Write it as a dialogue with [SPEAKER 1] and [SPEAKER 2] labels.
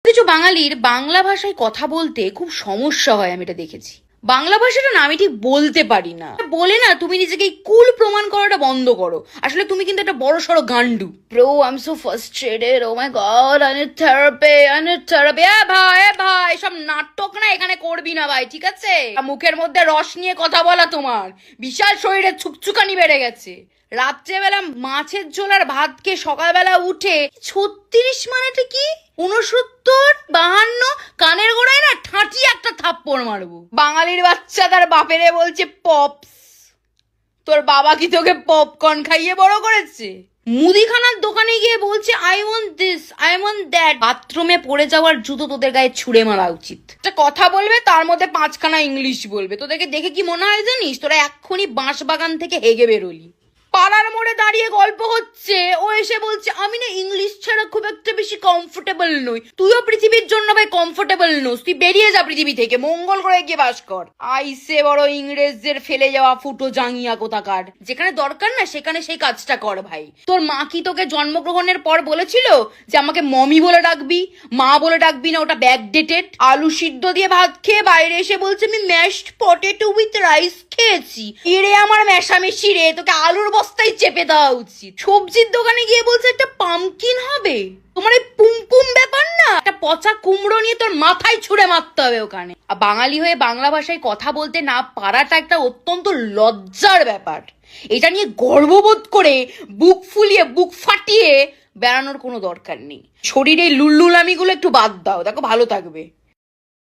[SPEAKER 1] কিছু বাঙালির বাংলা ভাষায় কথা বলতে খুব সমস্যা হয়, আমি এটা দেখেছি। বাংলা ভাষাটা না আমি ঠিক বলতে পারি না বলে না তুমি নিজেকে কুল প্রমাণ করাটা বন্ধ করো। আসলে তুমি কিন্তু একটা বড় সড়ো গান্ডু। Bro, I am so frustrated, oh my God, I need therapy, I need therapy. ভাই সব নাটক না এখানে করবি না ভাই, ঠিক আছে? মুখের মধ্যে রস নিয়ে কথা বলা তোমার বিশাল শরীরে ছুকছুকানি বেড়ে গেছে। রাত্রেবেলা মাছের ঝোল আর ভাত খেয়ে সকালবেলা উঠে 36 মানেটা কি 69 52 কানের গোড়ায় না ঠাঁটি একটা থাপ্পড় মারবো। বাঙালির বাচ্চা তার বাপেরে বলছে পপস। তোর বাবা কি তোকে পপকর্ন খাইয়ে বড় করেছে? মুদিখানার দোকানে গিয়ে বলছে I want this, I want that. বাথরুমে পড়ে যাওয়ার জুতো তোদের গায়ে ছুঁড়ে মারা উচিত। একটা কথা বলবে তার মধ্যে 5খানা ইংলিশ বলবে। তোদেরকে দেখে কি মনে হয় জানিস তোরা এক্ষুনি বাঁশবাগান থেকে হেগে বেরোলি। পাড়ার মোড়ে দাঁড়িয়ে গল্প হচ্ছে, ও এসে বলছে আমি না ইংলিশ ছাড়া খুব একটা বেশি কমফোর্টেবল নই। তুইও পৃথিবীর জন্য ভাই কমফোর্টেবল নোস, তুই বেরিয়ে যা পৃথিবী থেকে, মঙ্গল গ্রহে গিয়ে বাস কর। আইসে বড় ইংরেজদের ফেলে যাওয়া ফুটো জাঙ্গিয়া কোথাকার। যেখানে দরকার না সেখানে সেই কাজটা কর ভাই। তোর মা কি তোকে জন্মগ্রহণের পর বলেছিল যে আমাকে মমি বলে ডাকবি, মা বলে ডাকবি না, ওটা ব্যাকডেটেড? আলু সিদ্ধ দিয়ে ভাত খেয়ে বাইরে এসে বলছে আমি ম্যাশড পটেটো উইথ রাইস খেয়েছি। এরে আমার মেশামেশি রে, তোকে আলুর বস্তায় চেপে দেওয়া উচিত। সবজির দোকানে গিয়ে বলছে একটা পামকিন হবে। তোমার এই পুমপুম ব্যাপার না, একটা পচা কুমড়ো নিয়ে তোর মাথায় ছুঁড়ে মারতে হবে ওখানে। আর বাঙালি হয়ে বাংলা ভাষায় কথা বলতে না পারাটা একটা অত্যন্ত লজ্জার ব্যাপার। এটা নিয়ে গর্ববোধ করে বুক ফুলিয়ে বুক ফাটিয়ে বেড়ানোর কোনো দরকার নেই। শরীরে লুল্লুলামিগুলো একটু বাদ দাও, দেখো ভালো থাকবে।